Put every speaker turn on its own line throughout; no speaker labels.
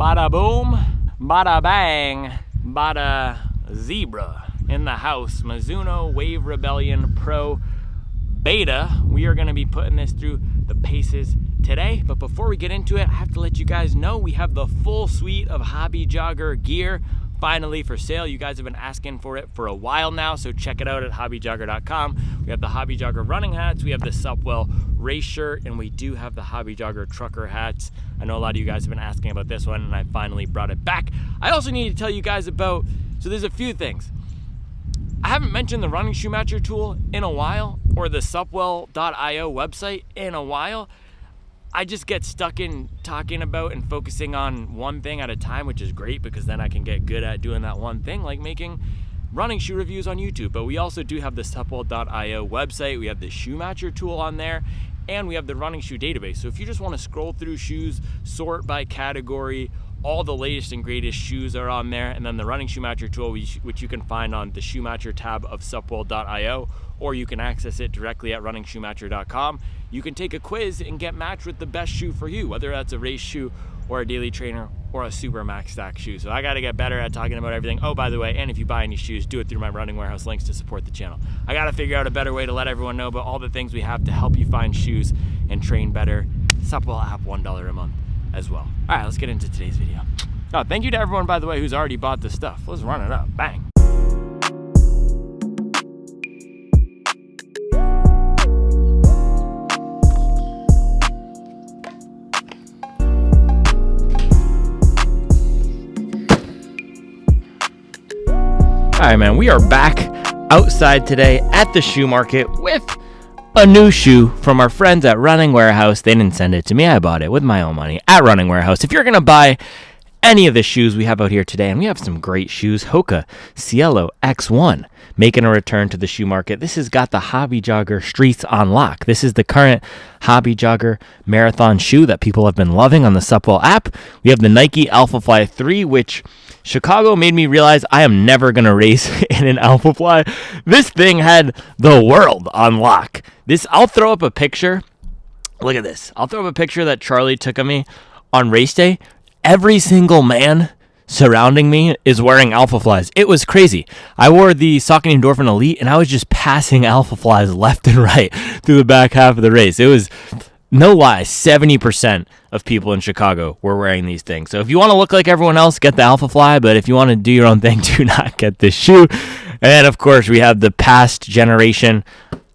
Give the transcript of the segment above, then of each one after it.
Bada boom, bada bang, bada zebra. In the house, Mizuno Wave Rebellion Pro Beta. We are going to be putting this through the paces today. But before we get into it, I have to let you guys know we have the full suite of hobby jogger gear finally for sale. You guys have been asking for it for a while now, so check it out at hobbyjogger.com. We have the Hobby Jogger running hats, we have the Supwell race shirt, and we do have the Hobby Jogger trucker hats. I know a lot of you guys have been asking about this one, and I finally brought it back. I also need to tell you guys about, so there's a few things. I haven't mentioned the running shoe matcher tool in a while, or the supwell.io website in a while. I just get stuck in talking about and focusing on one thing at a time, which is great because then I can get good at doing that one thing, like making running shoe reviews on YouTube. But we also do have the supwell.io website. We have the shoe matcher tool on there, and we have the running shoe database. So if you just want to scroll through shoes, sort by category, all the latest and greatest shoes are on there. And then the running shoe matcher tool, which you can find on the shoe matcher tab of supwell.io, or you can access it directly at runningshoematcher.com. You can take a quiz and get matched with the best shoe for you, whether that's a race shoe or a daily trainer or a super max stack shoe. So I got to get better at talking about everything. Oh, by the way, and if you buy any shoes, do it through my Running Warehouse links to support the channel. I got to figure out a better way to let everyone know about all the things we have to help you find shoes and train better. Supwell app, $1 a month as well. All right, let's get into today's video. Oh, thank you to everyone, by the way, who's already bought this stuff. Let's run it up. Bang. All right, man, we are back outside today at the shoe market with a new shoe from our friends at Running Warehouse. They didn't send it to me. I bought it with my own money at Running Warehouse. If you're going to buy any of the shoes we have out here today, and we have some great shoes, Hoka Cielo X-1 making a return to the shoe market. This has got the Hobby Jogger Streets on lock. This is the current Hobby Jogger marathon shoe that people have been loving on the Supwell app. We have the Nike Alphafly 3, which Chicago made me realize I am never going to race in an Alphafly. This thing had the world on lock. I'll throw up a picture. Look at this. I'll throw up a picture that Charlie took of me on race day. Every single man surrounding me is wearing Alphaflys. It was crazy. I wore the Saucony Endorphin Elite, and I was just passing Alphaflys left and right through the back half of the race. It was, no lie, 70% of people in Chicago were wearing these things. So if you want to look like everyone else, get the Alphafly, but if you want to do your own thing, do not get this shoe. And of course, we have the past generation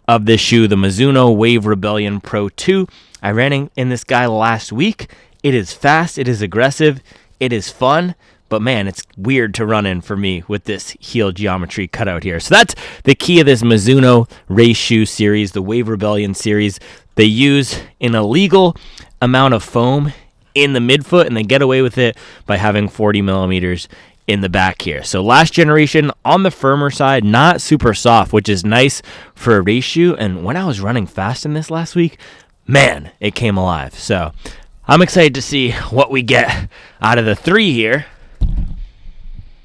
of this shoe, the Mizuno Wave Rebellion Pro 2. I ran in this guy last week. It is fast, it is aggressive, it is fun, but man, it's weird to run in for me with this heel geometry cut out here. So that's the key of this Mizuno race shoe series, the Wave Rebellion series. They use an illegal amount of foam in the midfoot, and they get away with it by having 40 millimeters in the back here. So last generation on the firmer side, not super soft, which is nice for a race shoe. And when I was running fast in this last week, man, it came alive. So I'm excited to see what we get out of the 3 here.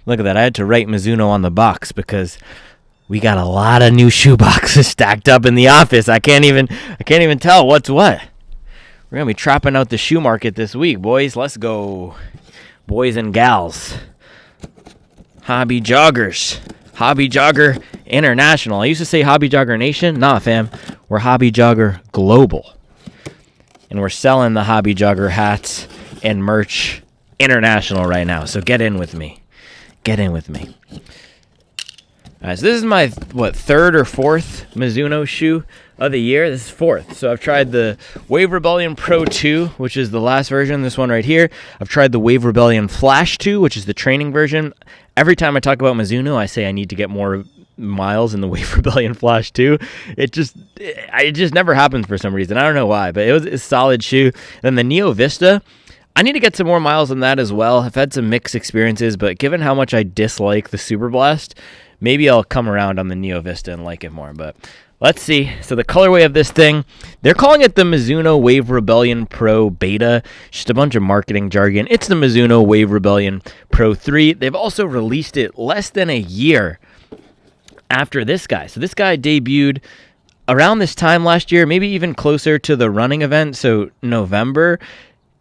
Look at that. I had to write Mizuno on the box because we got a lot of new shoe boxes stacked up in the office. I can't even tell what's what. We're going to be trapping out the shoe market this week, boys. Let's go. Boys and gals. Hobby Joggers. Hobby Jogger International. I used to say Hobby Jogger Nation. Nah, fam. We're Hobby Jogger Global. And we're selling the Hobby Jogger hats and merch international right now. So get in with me. Get in with me. All right, so this is my, third or fourth Mizuno shoe of the year. This is fourth. So I've tried the Wave Rebellion Pro 2, which is the last version, this one right here. I've tried the Wave Rebellion Flash 2, which is the training version. Every time I talk about Mizuno, I say I need to get more miles in the Wave Rebellion Flash 2. It just never happens for some reason. I don't know why, but it was a solid shoe. Then the Neo Vista, I need to get some more miles on that as well. I've had some mixed experiences, but given how much I dislike the Super Blast, maybe I'll come around on the Neo Vista and like it more, but let's see. So the colorway of this thing, they're calling it the Mizuno Wave Rebellion Pro Beta. Just a bunch of marketing jargon. It's the Mizuno Wave Rebellion Pro 3. They've also released it less than a year after this guy. So this guy debuted around this time last year, maybe even closer to the running event, so November,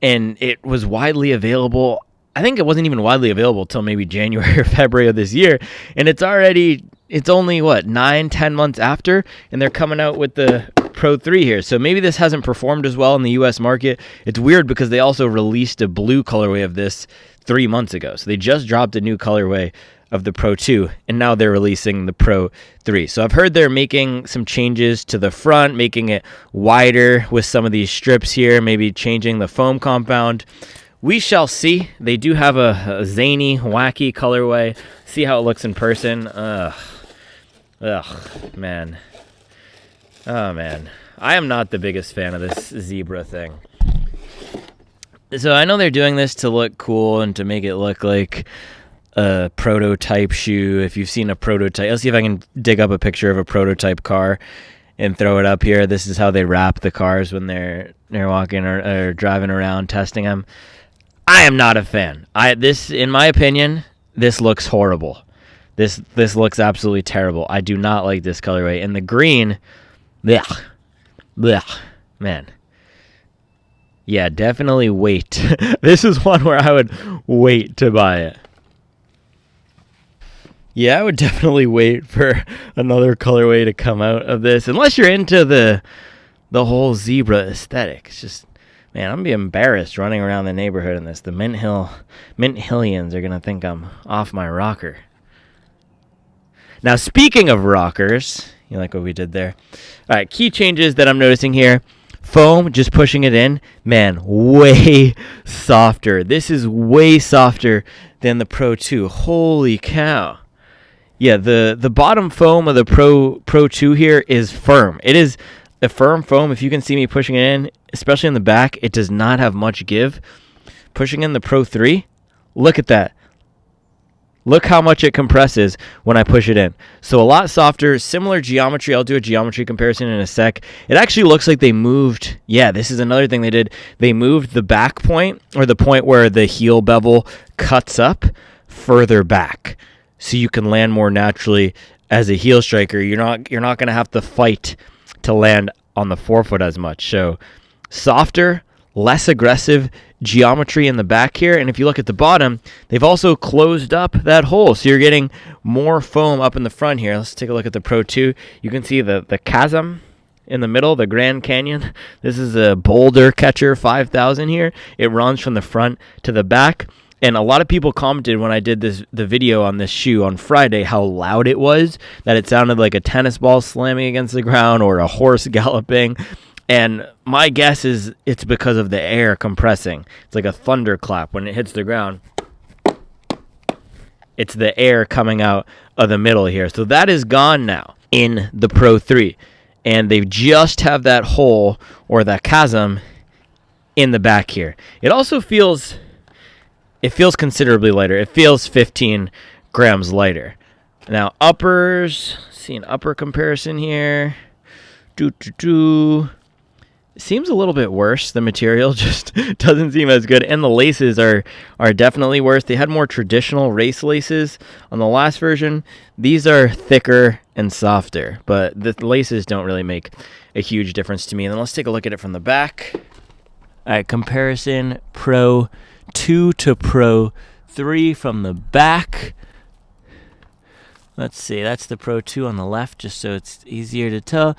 and it was widely available. I think it wasn't even widely available till maybe January or February of this year. And it's only, 9-10 months after, and they're coming out with the Pro 3 here. So maybe this hasn't performed as well in the US market. It's weird because they also released a blue colorway of this 3 months ago. So they just dropped a new colorway of the Pro 2, and now they're releasing the Pro 3. So I've heard they're making some changes to the front, making it wider with some of these strips here, maybe changing the foam compound. We shall see. They do have a zany, wacky colorway. See how it looks in person. Ugh, man. Oh, man. I am not the biggest fan of this zebra thing. So I know they're doing this to look cool and to make it look like a prototype shoe. If you've seen a prototype, let's see if I can dig up a picture of a prototype car and throw it up here. This is how they wrap the cars when they're walking or driving around testing them. I am not a fan. In my opinion, this looks horrible. This looks absolutely terrible. I do not like this colorway. And the green, man. Yeah, definitely wait. This is one where I would wait to buy it. Yeah, I would definitely wait for another colorway to come out of this, unless you're into the whole zebra aesthetic. It's just, man, I'm gonna be embarrassed running around the neighborhood in this. The Mint Hillians are gonna think I'm off my rocker. Now, speaking of rockers, you like what we did there? All right, key changes that I'm noticing here. Foam, just pushing it in, man, way softer. This is way softer than the Pro 2. Holy cow. Yeah, the bottom foam of the Pro 2 here is firm. It is a firm foam. If you can see me pushing it in, especially in the back, it does not have much give. Pushing in the Pro 3, look at that. Look how much it compresses when I push it in. So a lot softer, similar geometry. I'll do a geometry comparison in a sec. It actually looks like they moved, this is another thing they did. They moved the back point, or the point where the heel bevel cuts up, further back, so you can land more naturally as a heel striker. You're not going to have to fight to land on the forefoot as much. So softer, less aggressive geometry in the back here. And if you look at the bottom, they've also closed up that hole, so you're getting more foam up in the front here. Let's take a look at the Pro 2. You can see the chasm in the middle, the Grand Canyon. This is a Boulder Catcher 5000 here. It runs from the front to the back. And a lot of people commented when I did the video on this shoe on Friday how loud it was, that it sounded like a tennis ball slamming against the ground or a horse galloping. And my guess is it's because of the air compressing. It's like a thunderclap when it hits the ground. It's the air coming out of the middle here. So that is gone now in the Pro 3. And they just have that hole or that chasm in the back here. It also feels considerably lighter. It feels 15 grams lighter. Now uppers, see an upper comparison here. Seems a little bit worse. The material just doesn't seem as good, and the laces are definitely worse. They had more traditional race laces on the last version. These are thicker and softer, but the laces don't really make a huge difference to me. And then let's take a look at it from the back. All right, comparison Pro 2 to Pro 3 from the back. Let's see, that's the Pro 2 on the left, just so it's easier to tell.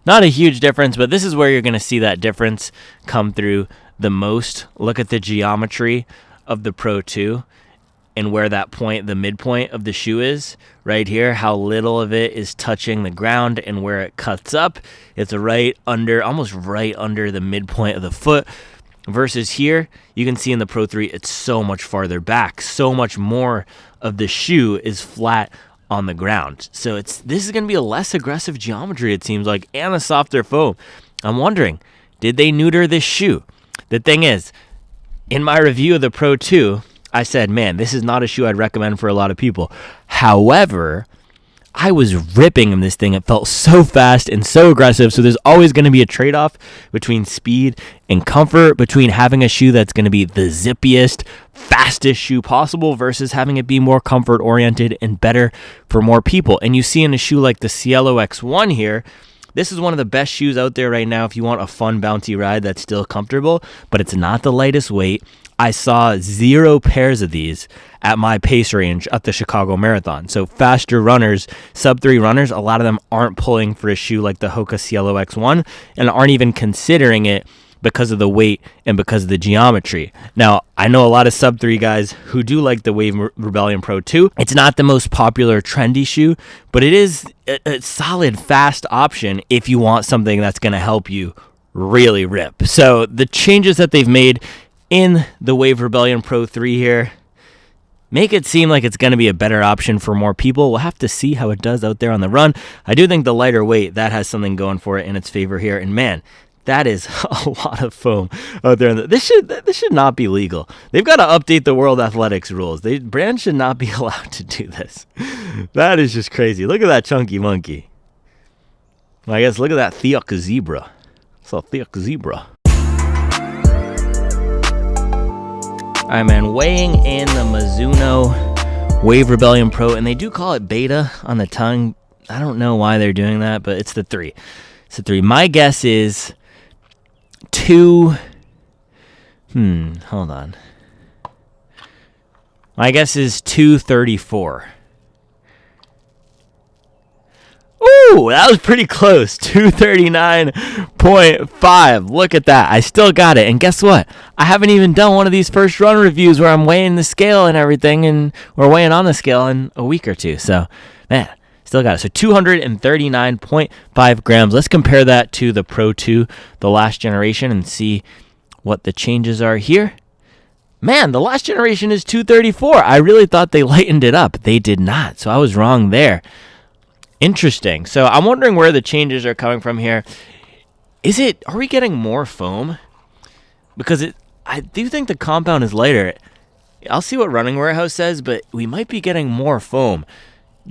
Not a huge difference, but this is where you're going to see that difference come through the most. Look at the geometry of the Pro 2 and where that point, the midpoint of the shoe is right here, how little of it is touching the ground, and where it cuts up, it's almost right under the midpoint of the foot. Versus here, you can see in the Pro 3, it's so much farther back. So much more of the shoe is flat on the ground. So this is going to be a less aggressive geometry, it seems like, and a softer foam. I'm wondering, did they neuter this shoe? The thing is, in my review of the Pro 2, I said, man, this is not a shoe I'd recommend for a lot of people. However, I was ripping in this thing. It felt so fast and so aggressive. So there's always going to be a trade-off between speed and comfort, between having a shoe that's going to be the zippiest, fastest shoe possible versus having it be more comfort-oriented and better for more people. And you see in a shoe like the Cielo X-1 here, this is one of the best shoes out there right now if you want a fun, bouncy ride that's still comfortable, but it's not the lightest weight. I saw 0 pairs of these at my pace range at the Chicago Marathon. So faster runners, sub-3 runners, a lot of them aren't pulling for a shoe like the Hoka Cielo X-1 and aren't even considering it because of the weight and because of the geometry. Now, I know a lot of sub-3 guys who do like the Wave Rebellion Pro 2. It's not the most popular trendy shoe, but it is a solid, fast option if you want something that's going to help you really rip. So the changes that they've made in the Wave Rebellion Pro 3 here make it seem like it's going to be a better option for more people. We'll have to see how it does out there on the run. I do think the lighter weight, that has something going for it in its favor here. And man, that is a lot of foam out there. This should not be legal. They've got to update the World Athletics rules. Brands should not be allowed to do this. That is just crazy. Look at that chunky monkey. Well, I guess look at that Theok zebra. It's a Theok zebra. All right, man, weighing in the Mizuno Wave Rebellion Pro, and they do call it beta on the tongue. I don't know why they're doing that, but it's the 3. It's the 3. My guess is 2. Hold on. My guess is 234. Ooh, that was pretty close. 239.5. Look at that. I still got it. And guess what? I haven't even done one of these first run reviews where I'm weighing the scale and everything, and we're weighing on the scale in a week or two. So, man, still got it. So 239.5 grams. Let's compare that to the Pro 2, the last generation, and see what the changes are here. Man, the last generation is 234. I really thought they lightened it up. They did not. So I was wrong there. Interesting. So I'm wondering where the changes are coming from here. Are we getting more foam? Because I do think the compound is lighter. I'll see what Running Warehouse says, but we might be getting more foam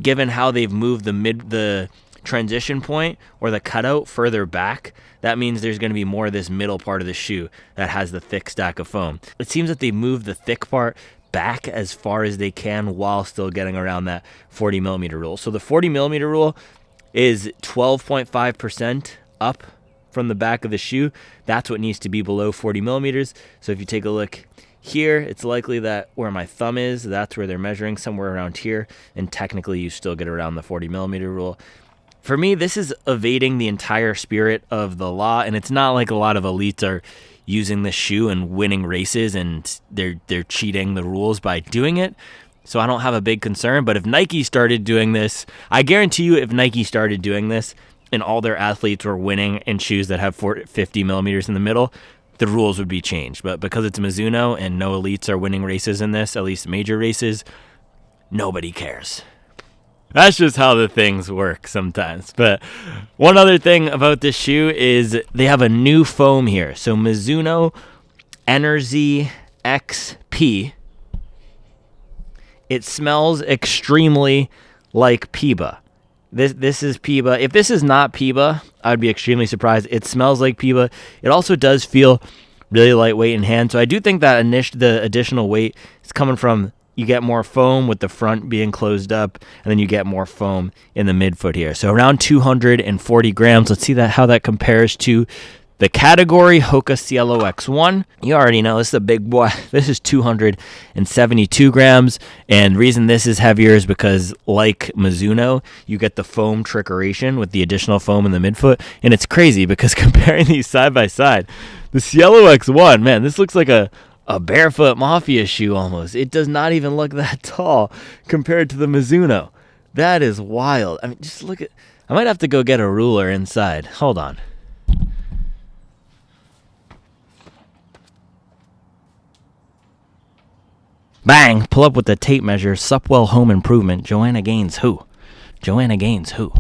given how they've moved the transition point or the cutout further back. That means there's going to be more of this middle part of the shoe that has the thick stack of foam. It seems that they moved the thick part back as far as they can while still getting around that 40 millimeter rule. So the 40 millimeter rule is 12.5% up from the back of the shoe. That's what needs to be below 40 millimeters. So if you take a look here, it's likely that where my thumb is, that's where they're measuring, somewhere around here. And technically you still get around the 40 millimeter rule. For me, this is evading the entire spirit of the law. And it's not like a lot of elites are using this shoe and winning races and they're cheating the rules by doing it. So I don't have a big concern. But if Nike started doing this, I guarantee you if Nike started doing this and all their athletes were winning in shoes that have 50 millimeters in the middle, the rules would be changed. But because it's Mizuno and no elites are winning races in this, at least major races, nobody cares. That's just how the things work sometimes. But one other thing about this shoe is they have a new foam here. So Mizuno Energy XP. It smells extremely like Piba. This is Piba. If this is not Piba, I would be extremely surprised. It smells like Piba. It also does feel really lightweight in hand. So I do think that the additional weight is coming from you get more foam with the front being closed up, and then you get more foam in the midfoot here. So around 240 grams. Let's see how that compares to the category Hoka Cielo X-1. You already know this is a big boy. This is 272 grams. And the reason this is heavier is because, like Mizuno, you get the foam trickeration with the additional foam in the midfoot. And it's crazy because comparing these side by side, the Cielo X-1, man, this looks like a barefoot mafia shoe almost. It does not even look that tall compared to the Mizuno. That is wild. I mean, just look at... I might have to go get a ruler inside. Hold on. Bang! Pull up with the tape measure. Supwell Home Improvement. Joanna Gaines who? Joanna Gaines who?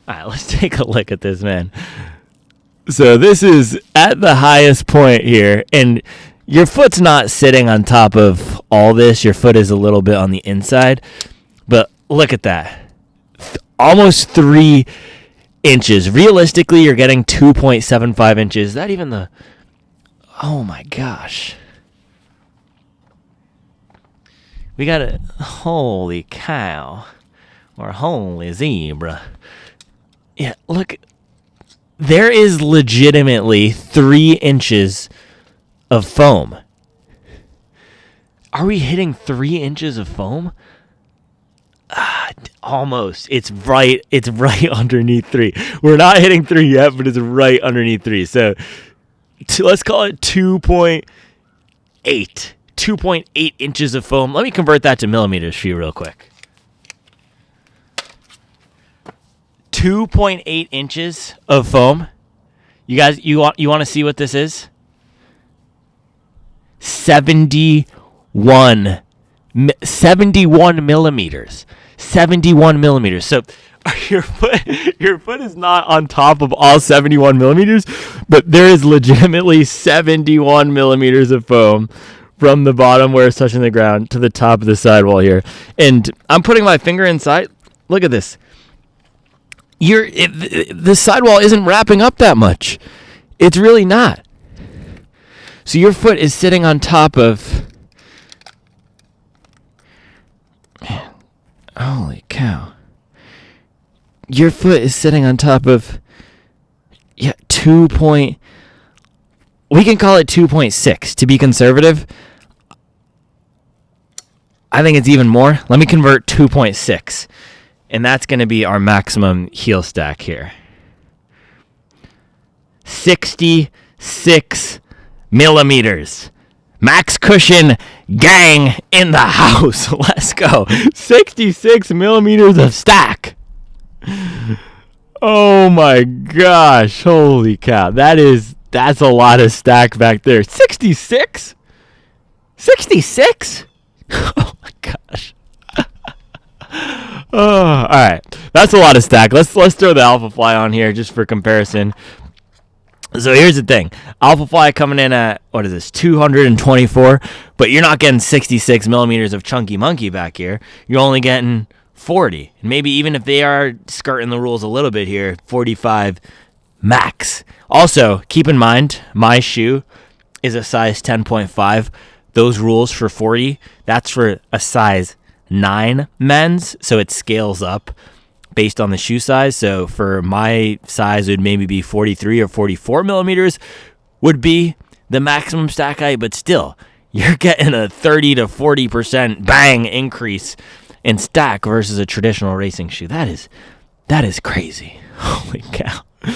Alright, let's take a look at this, man. So this is at the highest point here, and your foot's not sitting on top of all this. Your foot is a little bit on the inside, but look at that. Almost 3 inches. Realistically, you're getting 2.75 inches. Is that even the... Oh my gosh. We got a... Holy cow. Or holy zebra. Yeah, look... There is legitimately 3 inches of foam. Are we hitting 3 inches of foam? Almost. It's right underneath 3. We're not hitting 3 yet, but it's right underneath 3. So let's call it 2.8. 2.8 inches of foam. Let me convert that to millimeters for you real quick. 2.8 inches of foam. You guys, you want to see what this is? 71 millimeters. 71 millimeters. So your foot is not on top of all 71 millimeters, but there is legitimately 71 millimeters of foam from the bottom where it's touching the ground to the top of the sidewall here. And I'm putting my finger inside. Look at this. The sidewall isn't wrapping up that much. It's really not. So your foot is sitting on top of... Man, holy cow. Your foot is sitting on top of... Yeah, we can call it 2.6 to be conservative. I think it's even more. Let me convert 2.6. And that's going to be our maximum heel stack here. 66 millimeters. Max cushion gang in the house. Let's go. 66 millimeters of stack. Oh my gosh. Holy cow. That's a lot of stack back there. 66? 66? Oh my gosh. Oh, all right. That's a lot of stack. Let's throw the Alphafly on here just for comparison. So here's the thing. Alphafly coming in at, 224, but you're not getting 66 millimeters of chunky monkey back here. You're only getting 40. Maybe even if they are skirting the rules a little bit here, 45 max. Also, keep in mind, my shoe is a size 10.5. Those rules for 40, that's for a size 9 men's, so it scales up based on the shoe size. So for my size, it would maybe be 43 or 44 millimeters would be the maximum stack height, but still, you're getting a 30 to 40% bang increase in stack versus a traditional racing shoe. That is crazy. Holy cow. All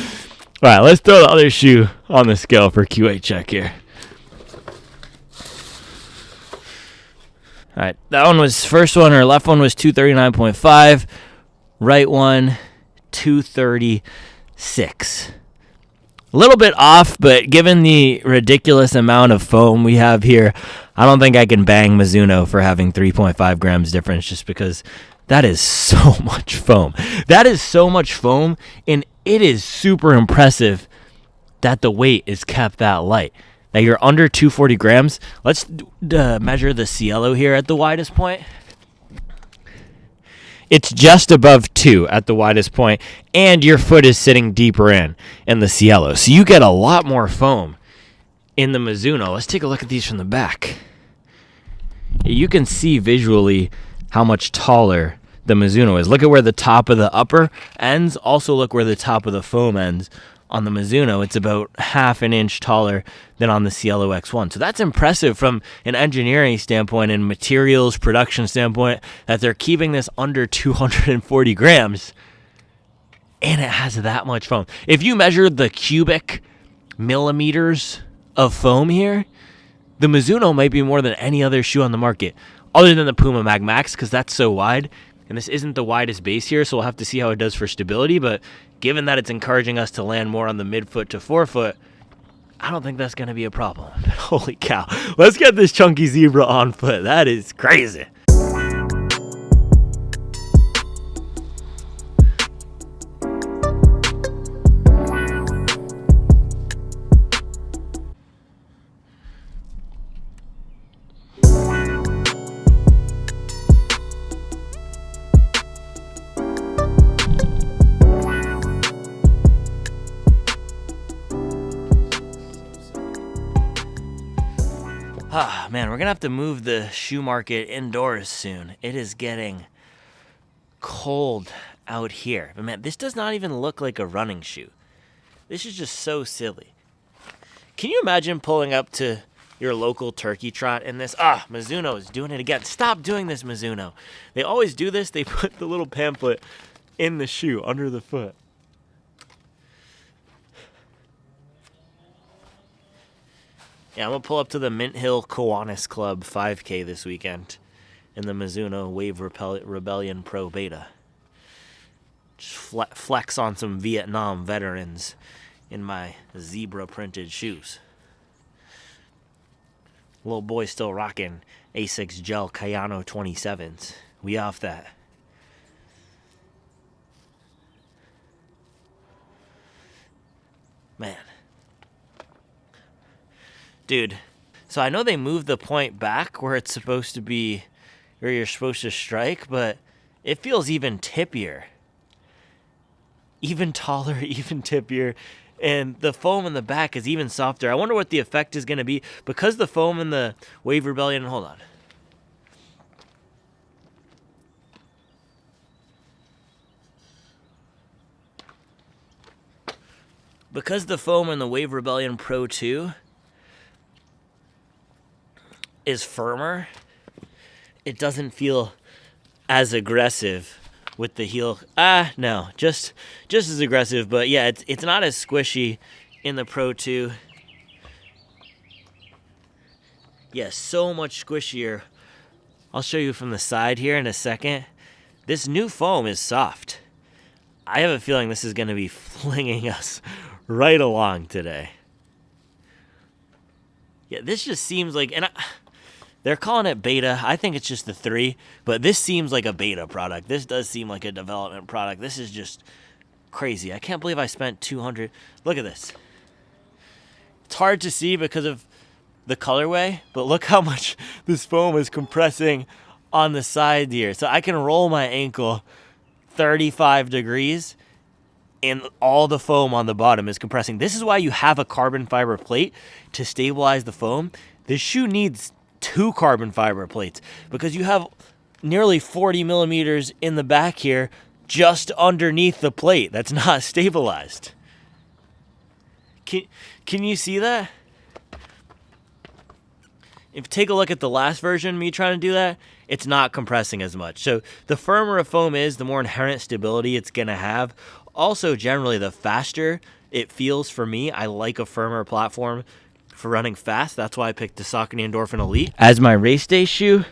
right, let's throw the other shoe on the scale for QA check here. All right, that one was first one, or left one was 239.5. Right one, 236. A little bit off, but given the ridiculous amount of foam we have here, I don't think I can bang Mizuno for having 3.5 grams difference, just because that is so much foam. That is so much foam, and it is super impressive that the weight is kept that light. Now you're under 240 grams. Let's measure the Cielo here at the widest point. It's just above 2 at the widest point, and your foot is sitting deeper in the Cielo. So you get a lot more foam in the Mizuno. Let's take a look at these from the back. You can see visually how much taller the Mizuno is. Look at where the top of the upper ends. Also look where the top of the foam ends. On the Mizuno, it's about half an inch taller than on the Cielo X-1. So that's impressive from an engineering standpoint and materials production standpoint, that they're keeping this under 240 grams, and it has that much foam. If you measure the cubic millimeters of foam here, the Mizuno might be more than any other shoe on the market, other than the Puma Mag Max, because that's so wide. And this isn't the widest base here, so we'll have to see how it does for stability. But given that it's encouraging us to land more on the midfoot to forefoot, I don't think that's going to be a problem. Holy cow. Let's get this chunky zebra on foot. That is crazy. Man, we're going to have to move the shoe market indoors soon. It is getting cold out here. But man, this does not even look like a running shoe. This is just so silly. Can you imagine pulling up to your local turkey trot in this. Mizuno is doing it again. Stop doing this, Mizuno. They always do this. They put the little pamphlet in the shoe, under the foot. Yeah, I'm going to pull up to the Mint Hill Kiwanis Club 5K this weekend in the Mizuno Wave Rebellion Pro Beta. Just flex on some Vietnam veterans in my zebra-printed shoes. Little boy still rocking Asics Gel Kayano 27s. We off that. Man. Dude, so I know they moved the point back where it's supposed to be, where you're supposed to strike, but it feels even tippier. Even taller, even tippier. And the foam in the back is even softer. I wonder what the effect is going to be because the foam in the Wave Rebellion, hold on. Because the foam in the Wave Rebellion Pro 2 is firmer, it doesn't feel as aggressive with the heel. No, just as aggressive, but yeah, it's not as squishy in the Pro 2. Yeah, so much squishier. I'll show you from the side here in a second. This new foam is soft. I have a feeling this is going to be flinging us right along today. Yeah, this just seems like, they're calling it beta. I think it's just the 3, but this seems like a beta product. This does seem like a development product. This is just crazy. I can't believe I spent $200. Look at this. It's hard to see because of the colorway, but look how much this foam is compressing on the side here. So I can roll my ankle 35 degrees and all the foam on the bottom is compressing. This is why you have a carbon fiber plate to stabilize the foam. This shoe needs 2 carbon fiber plates because you have nearly 40 millimeters in the back here just underneath the plate that's not stabilized. Can you see that? If you take a look at the last version, me trying to do that, it's not compressing as much. So the firmer a foam is, the more inherent stability it's going to have. Also, generally, the faster it feels for me. I like a firmer platform for running fast. That's why I picked the Saucony Endorphin Elite as my race day shoe.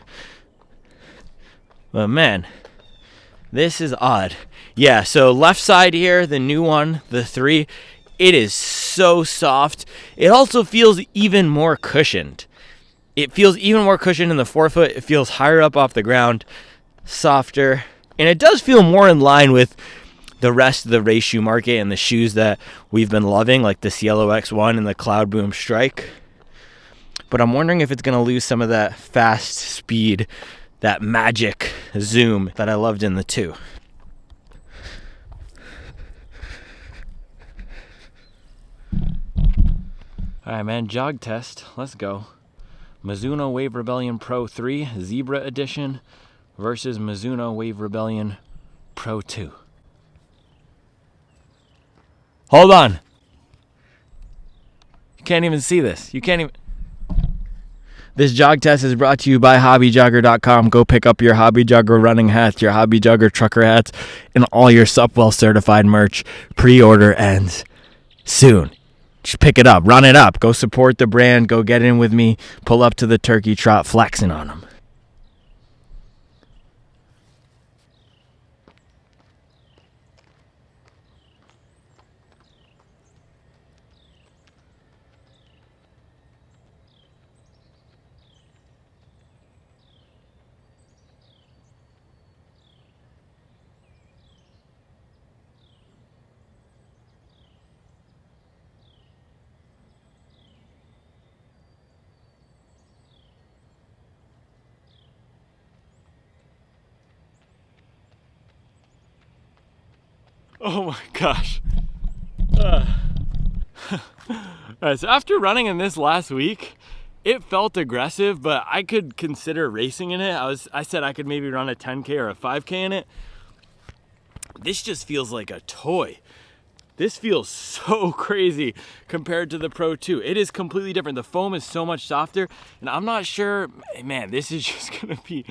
But man, this is odd. Yeah, so left side here, the new one, the 3, it is so soft. It also feels even more cushioned. It feels even more cushioned in the forefoot. It feels higher up off the ground, softer. And it does feel more in line with the rest of the race shoe market and the shoes that we've been loving, like the Cielo X-1 and the Cloud Boom Strike. But I'm wondering if it's going to lose some of that fast speed, that magic zoom that I loved in the 2. All right, man, jog test. Let's go. Mizuno Wave Rebellion Pro 3 Zebra Edition versus Mizuno Wave Rebellion Pro 2. Hold on. You can't even see this. You can't even. This jog test is brought to you by hobbyjogger.com. Go pick up your Hobby Jogger running hats, your Hobby Jogger trucker hats, and all your Supwell certified merch. Pre-order ends soon. Just pick it up, run it up. Go support the brand. Go get in with me. Pull up to the turkey trot, flexing on them. Oh my gosh. All right, so after running in this last week, it felt aggressive, but I could consider racing in it. I said I could maybe run a 10K or a 5K in it. This just feels like a toy. This feels so crazy compared to the Pro 2. It is completely different. The foam is so much softer, and I'm not sure, man, this is just gonna be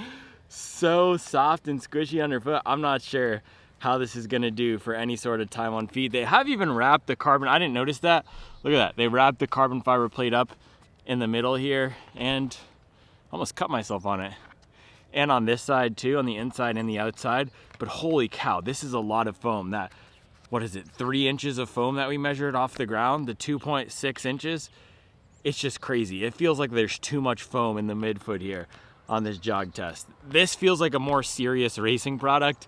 so soft and squishy underfoot. I'm not sure how this is gonna do for any sort of time on feet. They have even wrapped the carbon, I didn't notice that. Look at that, they wrapped the carbon fiber plate up in the middle here, and almost cut myself on it. And on this side too, on the inside and the outside. But holy cow, this is a lot of foam. That, what is it, 3 inches of foam that we measured off the ground, the 2.6 inches. It's just crazy. It feels like there's too much foam in the midfoot here on this jog test. This feels like a more serious racing product.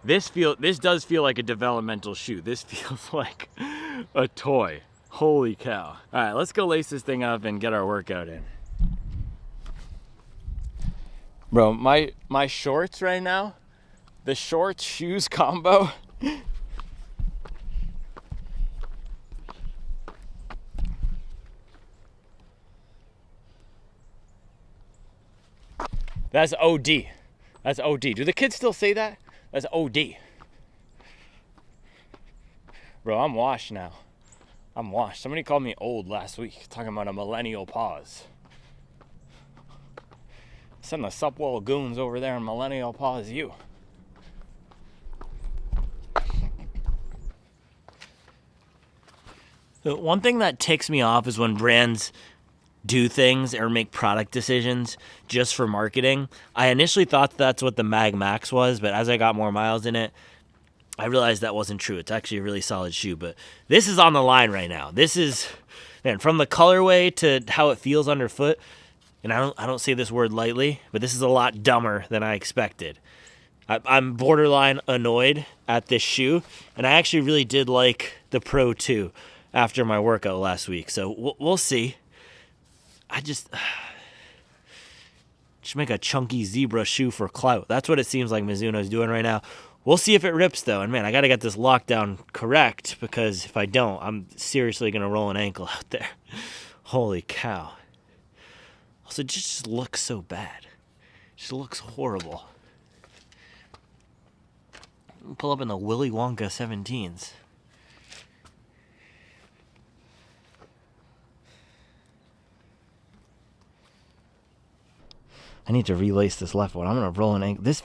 This does feel like a developmental shoe. This feels like a toy. Holy cow. All right, let's go lace this thing up and get our workout in. Bro, my shorts right now, the shorts shoes combo, that's OD. That's OD. Do the kids still say that? That's OD. Bro, I'm washed now. I'm washed. Somebody called me old last week, talking about a millennial pause. Send the Supwell goons over there and millennial pause you. So one thing that ticks me off is when brands do things or make product decisions just for marketing. I initially thought that's what the Mag Max was, but as I got more miles in it, I realized that wasn't true. It's actually a really solid shoe, but this is on the line right now. This is, man, from the colorway to how it feels underfoot, and I don't say this word lightly, but this is a lot dumber than I expected. I'm borderline annoyed at this shoe, and I actually really did like the Pro 2 after my workout last week, so we'll see. I just make a chunky zebra shoe for clout. That's what it seems like Mizuno's doing right now. We'll see if it rips, though. And, man, I got to get this lockdown correct, because if I don't, I'm seriously going to roll an ankle out there. Holy cow. Also, it just looks so bad. It just looks horrible. Pull up in the Willy Wonka 17s. I need to relace this left one. I'm going to roll an ankle. This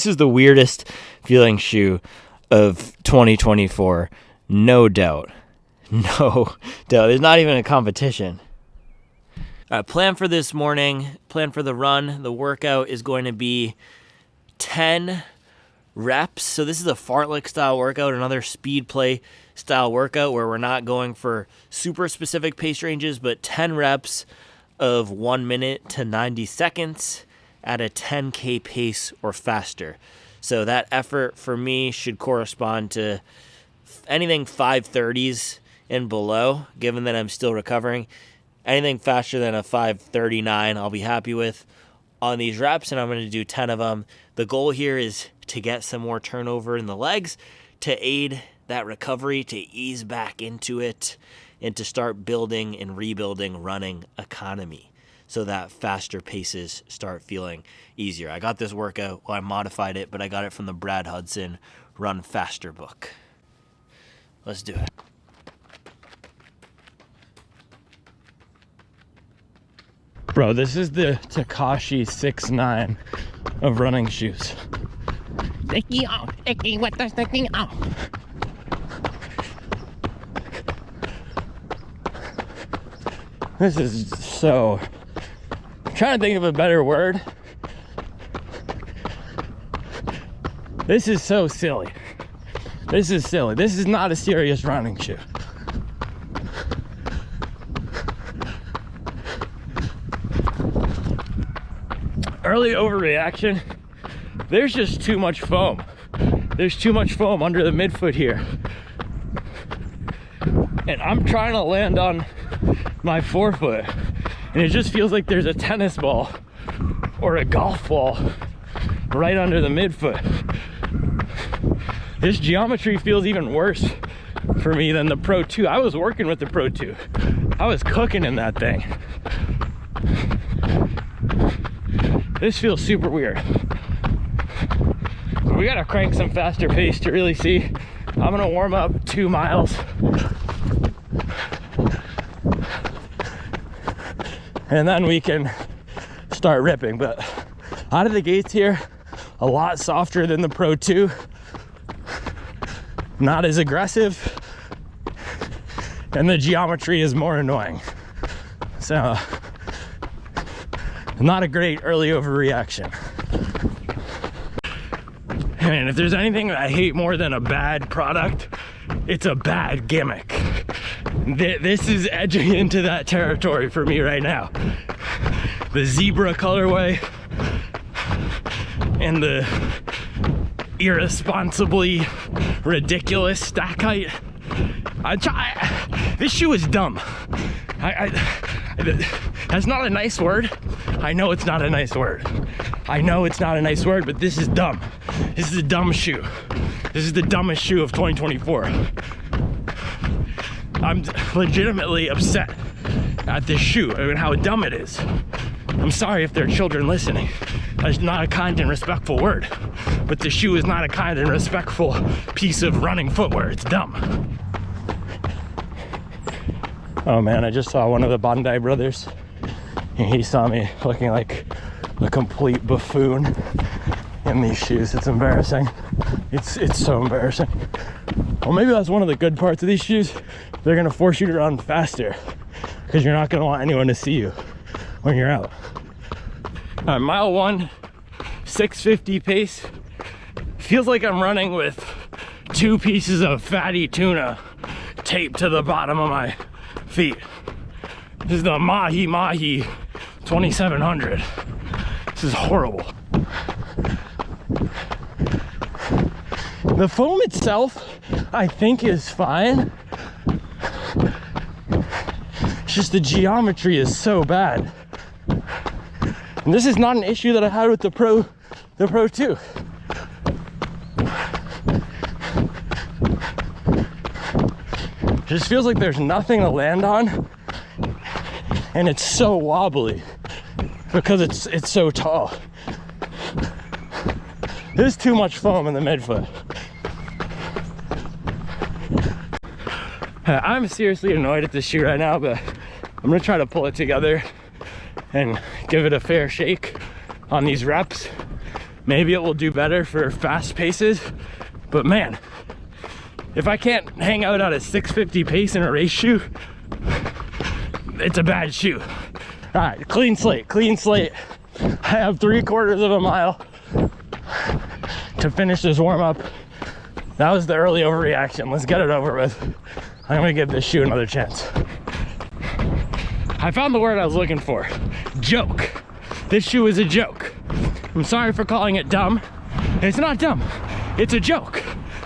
is the weirdest feeling shoe of 2024. No doubt. No doubt. There's not even a competition. Plan for this morning, plan for the run. The workout is going to be 10 reps. So this is a fartlek style workout, another speed play style workout where we're not going for super specific pace ranges, but 10 reps of 1 minute to 90 seconds at a 10K pace or faster. So that effort for me should correspond to anything 5:30s and below, given that I'm still recovering. Anything faster than a 5:39 I'll be happy with on these reps, and I'm going to do 10 of them. The goal here is to get some more turnover in the legs to aid that recovery, to ease back into it, and to start building and rebuilding running economy so that faster paces start feeling easier. I got this workout, well, I modified it, but I got it from the Brad Hudson Run Faster book. Let's do it. Bro, this is the Takashi 6'9" of running shoes.
Sticky out, sticky with the sticking out.
This is so... I'm trying to think of a better word. This is so silly. This is silly. This is not a serious running shoe. Early overreaction. There's just too much foam. There's too much foam under the midfoot here. And I'm trying to land on my forefoot, and it just feels like there's a tennis ball or a golf ball right under the midfoot. This geometry feels even worse for me than the Pro 2. I was working with the Pro 2. I was cooking in that thing. This feels super weird. We gotta crank some faster pace to really see. I'm gonna warm up 2 miles. And then we can start ripping. But out of the gates here, a lot softer than the Pro 2. Not as aggressive. And the geometry is more annoying. So, not a great early overreaction. And if there's anything that I hate more than a bad product, it's a bad gimmick. This is edging into that territory for me right now. The zebra colorway and the irresponsibly ridiculous stack height. This shoe is dumb. That's not a nice word. I know it's not a nice word. I know it's not a nice word, but this is dumb. This is a dumb shoe. This is the dumbest shoe of 2024. I'm legitimately upset at this shoe and how dumb it is. I'm sorry if there are children listening. That's not a kind and respectful word. But the shoe is not a kind and respectful piece of running footwear. It's dumb. Oh man, I just saw one of the Bandai brothers. And he saw me looking like a complete buffoon in these shoes. It's embarrassing. It's so embarrassing. Well, maybe that's one of the good parts of these shoes. They're gonna force you to run faster because you're not gonna want anyone to see you when you're out. Mile 1, 650 pace. Feels like I'm running with 2 pieces of fatty tuna taped to the bottom of my feet. This is the Mahi 2700. This is horrible. The foam itself, I think, is fine. It's just the geometry is so bad. And this is not an issue that I had with the Pro 2. It just feels like there's nothing to land on, and it's so wobbly because it's so tall. There's too much foam in the midfoot. I'm seriously annoyed at this shoe right now, but I'm gonna try to pull it together and give it a fair shake on these reps. Maybe it will do better for fast paces, but man, if I can't hang out at a 650 pace in a race shoe, it's a bad shoe. All right, clean slate, clean slate. I have 3/4 of a mile to finish this warm up. That was the early overreaction. Let's get it over with. I'm gonna give this shoe another chance. I found the word I was looking for. Joke. This shoe is a joke. I'm sorry for calling it dumb. It's not dumb. It's a joke.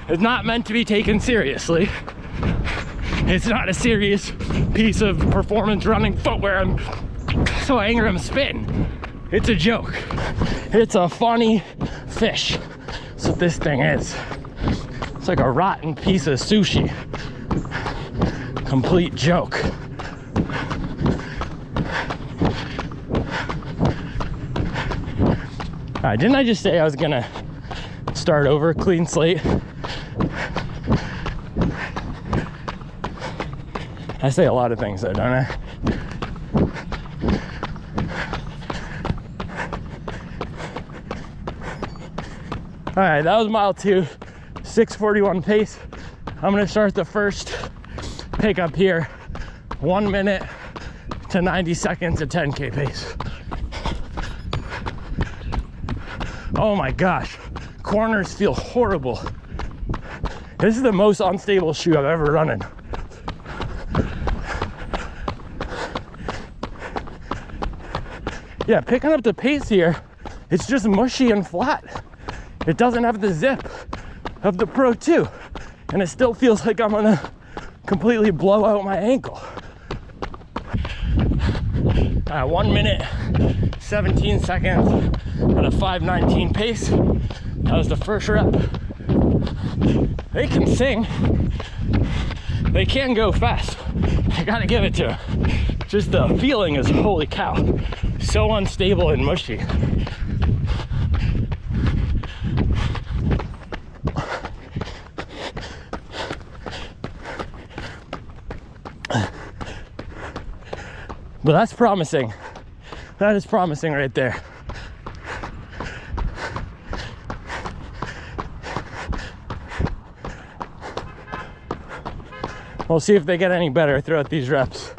It's not meant to be taken seriously. It's not a serious piece of performance running footwear. I'm so angry I'm spitting. It's a joke. It's a funny fish. That's what this thing is. It's like a rotten piece of sushi. Complete joke. All right, didn't I just say I was gonna start over, clean slate? I say a lot of things though, don't I? All right, that was mile 2, 6:41 pace. I'm gonna start the first pickup here, 1 minute to 90 seconds at 10K pace. Oh my gosh, corners feel horrible. This is the most unstable shoe I've ever run in. Yeah, picking up the pace here, it's just mushy and flat. It doesn't have the zip of the Pro 2, and it still feels like I'm gonna completely blow out my ankle. 1 minute, 17 seconds at a 5:19 pace. That was the first rep. They can sing. They can go fast. I gotta give it to them. Just the feeling is, holy cow, so unstable and mushy. But that's promising. That is promising right there. We'll see if they get any better throughout these reps.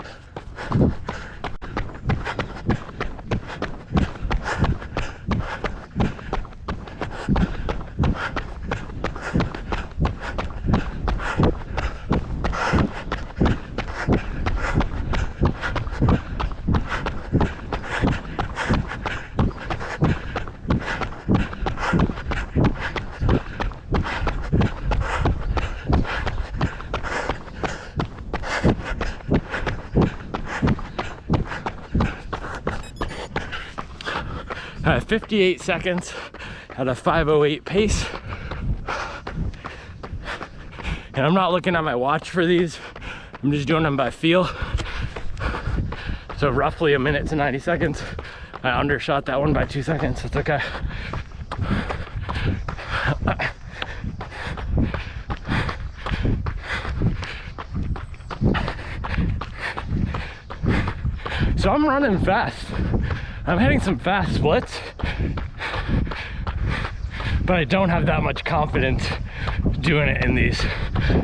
At 58 seconds at a 5:08 pace. And I'm not looking at my watch for these. I'm just doing them by feel. So roughly a minute to 90 seconds. I undershot that one by 2 seconds. It's okay. So I'm running fast. I'm hitting some fast splits, but I don't have that much confidence doing it in these.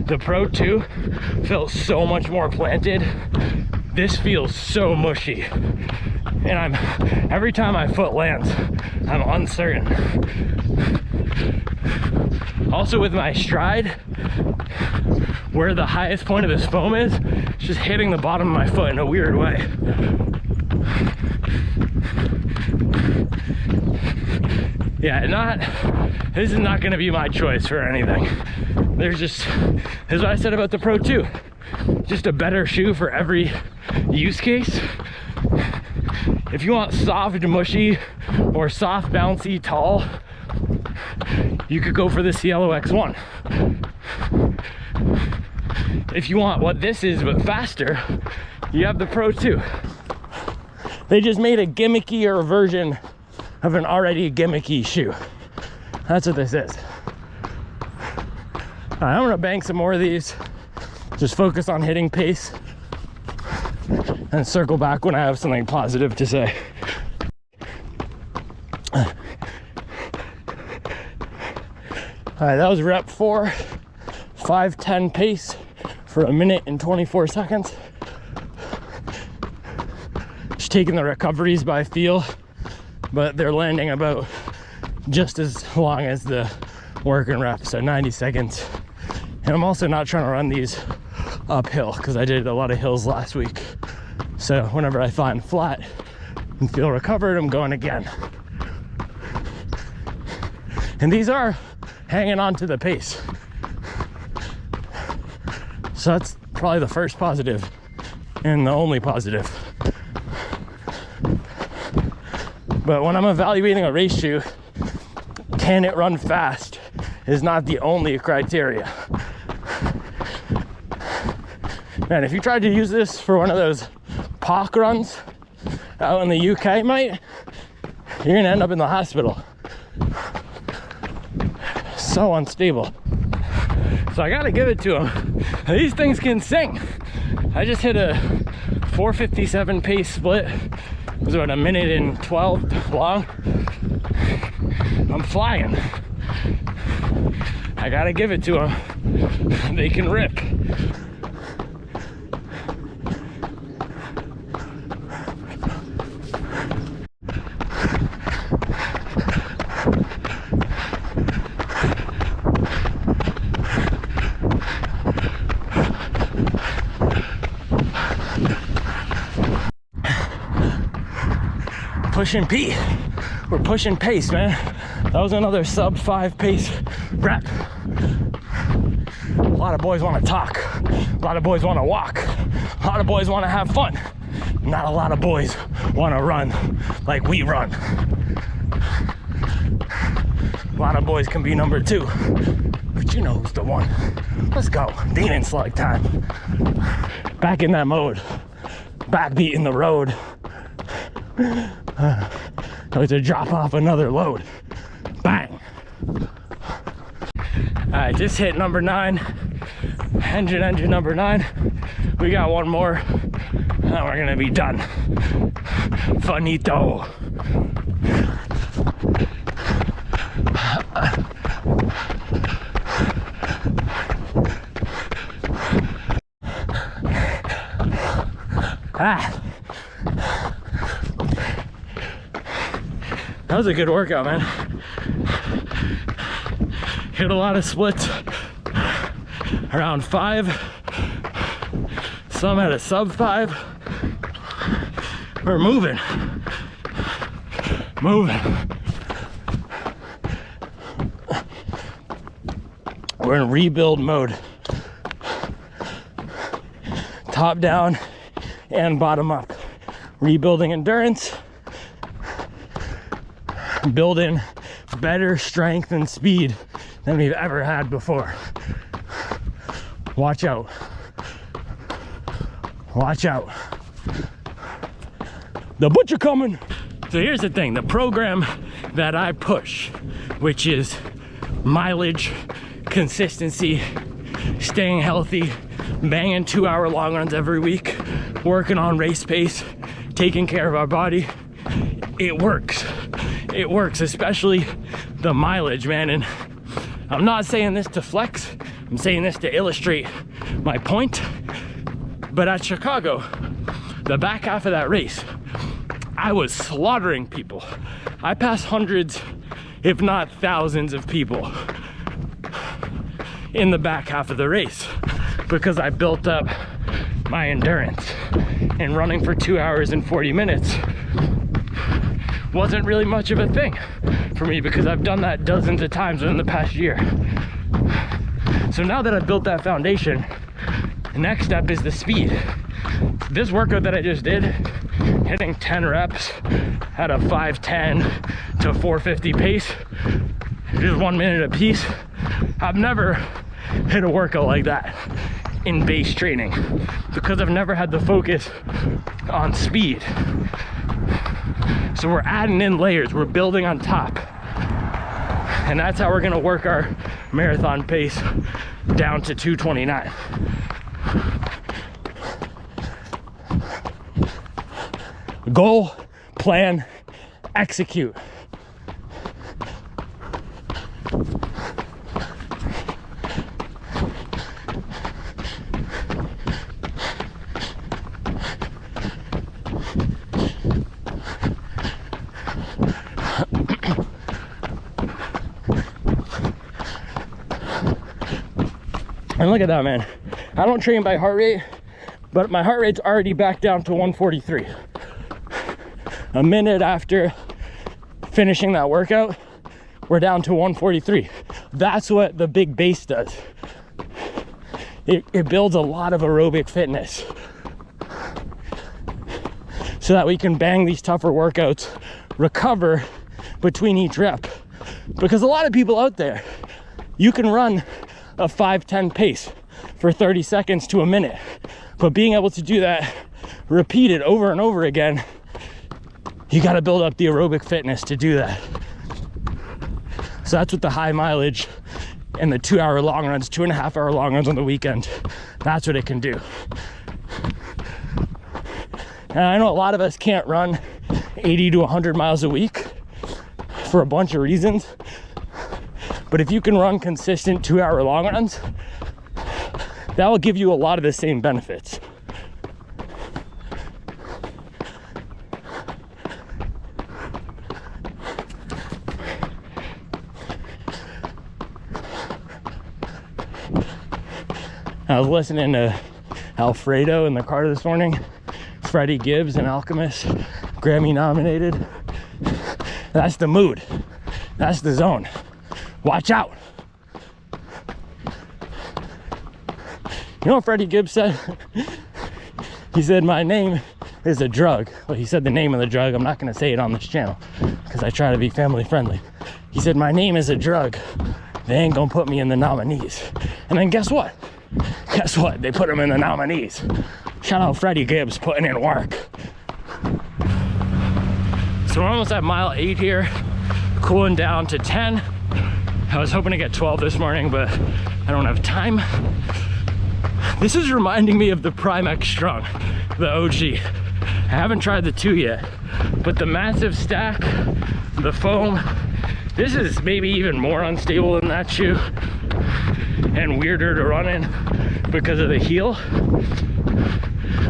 The Pro 2 felt so much more planted. This feels so mushy. And every time my foot lands, I'm uncertain. Also with my stride, where the highest point of this foam is, it's just hitting the bottom of my foot in a weird way. Yeah, this is not gonna be my choice for anything. This is what I said about the Pro 2. Just a better shoe for every use case. If you want soft, mushy, or soft, bouncy, tall, you could go for the Cielo X-1. If you want what this is but faster, you have the Pro 2. They just made a gimmickier version of an already gimmicky shoe. That's what this is. All right, I'm gonna bank some more of these. Just focus on hitting pace and circle back when I have something positive to say. All right, that was rep 4, 5:10 pace for a minute and 24 seconds. Just taking the recoveries by feel, but they're landing about just as long as the working reps, so 90 seconds. And I'm also not trying to run these uphill because I did a lot of hills last week. So whenever I find flat and feel recovered, I'm going again. And these are hanging on to the pace. So that's probably the first positive and the only positive. But when I'm evaluating a race shoe, can it run fast is not the only criteria. Man, if you tried to use this for one of those park runs out in the UK, mate, you're gonna end up in the hospital. So unstable. So I gotta give it to them. These things can sing. I just hit a 4:57 pace split. It was about a minute and 12 long. I'm flying. I gotta give it to them. They can rip. Pushing P. We're pushing pace, man. That was another sub 5 pace rep. A lot of boys want to talk. A lot of boys want to walk. A lot of boys want to have fun. Not a lot of boys want to run like we run. A lot of boys can be number 2, but you know who's the one. Let's go. Dean and slug time. Back in that mode. Backbeating the road. To drop off another load. Bang. Alright, just hit number 9. Engine number 9. We got one more. Now we're gonna be done. Finito. That was a good workout, man. Hit a lot of splits around 5. Some at a sub 5. We're moving. We're in rebuild mode. Top down and bottom up. Rebuilding endurance. Building better strength and speed than we've ever had before. Watch out. Watch out. The butcher coming. So here's the thing, the program that I push, which is mileage, consistency, staying healthy, banging 2-hour long runs every week, working on race pace, taking care of our body, it works. It works, especially the mileage, man. And I'm not saying this to flex, I'm saying this to illustrate my point. But at Chicago, the back half of that race, I was slaughtering people. I passed hundreds, if not thousands of people in the back half of the race because I built up my endurance. And running for 2 hours and 40 minutes wasn't really much of a thing for me because I've done that dozens of times within the past year. So now that I've built that foundation, the next step is the speed. This workout that I just did, hitting 10 reps at a 5:10 to 4:50 pace, just 1 minute a piece. I've never hit a workout like that in base training because I've never had the focus on speed. So we're adding in layers, we're building on top. And that's how we're gonna work our marathon pace down to 2:29. Goal, plan, execute. And look at that, man. I don't train by heart rate, but my heart rate's already back down to 143. A minute after finishing that workout, we're down to 143. That's what the big base does. It builds a lot of aerobic fitness so that we can bang these tougher workouts, recover between each rep. Because a lot of people out there, you can run a 5:10 pace for 30 seconds to a minute, but being able to do that repeated over and over again, you got to build up the aerobic fitness to do that. So that's what the high mileage and the 2-hour long runs, 2.5-hour long runs on the weekend, that's what it can do. And I know a lot of us can't run 80 to 100 miles a week for a bunch of reasons, but if you can run consistent 2-hour long runs, that will give you a lot of the same benefits. I was listening to Alfredo in the car this morning. Freddie Gibbs, an Alchemist, Grammy nominated. That's the mood. That's the zone. Watch out. You know what Freddie Gibbs said? He said, my name is a drug. Well, he said the name of the drug. I'm not going to say it on this channel because I try to be family friendly. He said, my name is a drug. They ain't going to put me in the nominees. And then guess what? Guess what? They put him in the nominees. Shout out Freddie Gibbs putting in work. So we're almost at mile 8 here, cooling down to 10. I was hoping to get 12 this morning, but I don't have time. This is reminding me of the Primex Strong, the OG. I haven't tried the 2 yet, but the massive stack, the foam, this is maybe even more unstable than that shoe and weirder to run in because of the heel,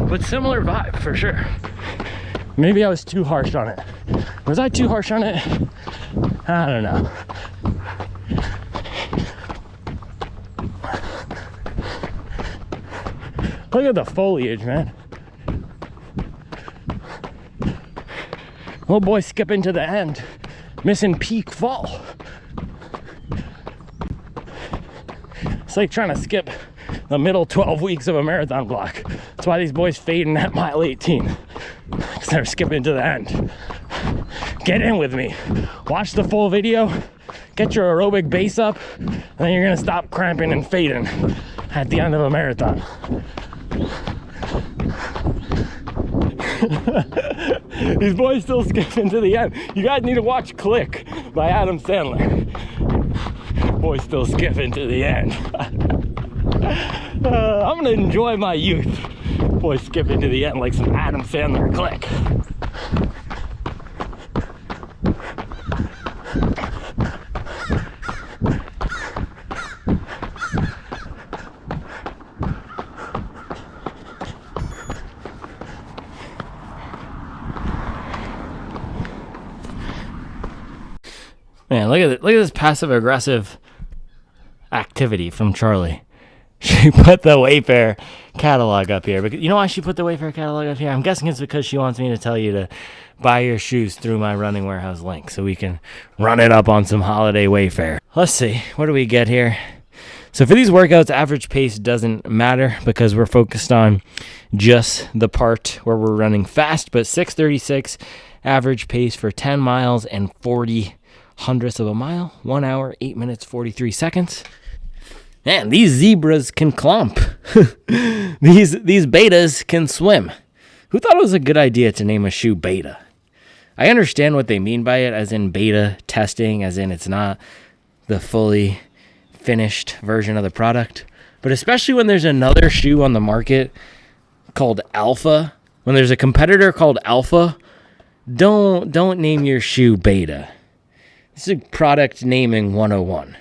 but similar vibe for sure. Maybe I was too harsh on it. Was I too harsh on it? I don't know. Look at the foliage, man. Little boy skipping to the end, missing peak fall. It's like trying to skip the middle 12 weeks of a marathon block. That's why these boys fading at mile 18. Because they're skipping to the end. Get in with me. Watch the full video. Get your aerobic base up. And then you're going to stop cramping and fading at the end of a marathon. These boys still skipping to the end. You guys need to watch Click by Adam Sandler. Boys still skipping to the end. I'm gonna enjoy my youth. Boys skipping to the end like some Adam Sandler Click. Man, look at this passive aggressive activity from Charlie. She put the Wayfair catalog up here. Because you know why she put the Wayfair catalog up here? I'm guessing it's because she wants me to tell you to buy your shoes through my Running Warehouse link so we can run it up on some holiday Wayfair. Let's see, what do we get here? So for these workouts, average pace doesn't matter because we're focused on just the part where we're running fast, but 6:36 average pace for 10 miles and 40 hundredths of a mile, 1 hour, 8 minutes, 43 seconds. Man, these zebras can clomp. These betas can swim. Who thought it was a good idea to name a shoe beta? I understand what they mean by it, as in beta testing, as in it's not the fully finished version of the product. But especially when there's another shoe on the market called Alpha, when there's a competitor called Alpha, don't name your shoe beta. This is product naming 101.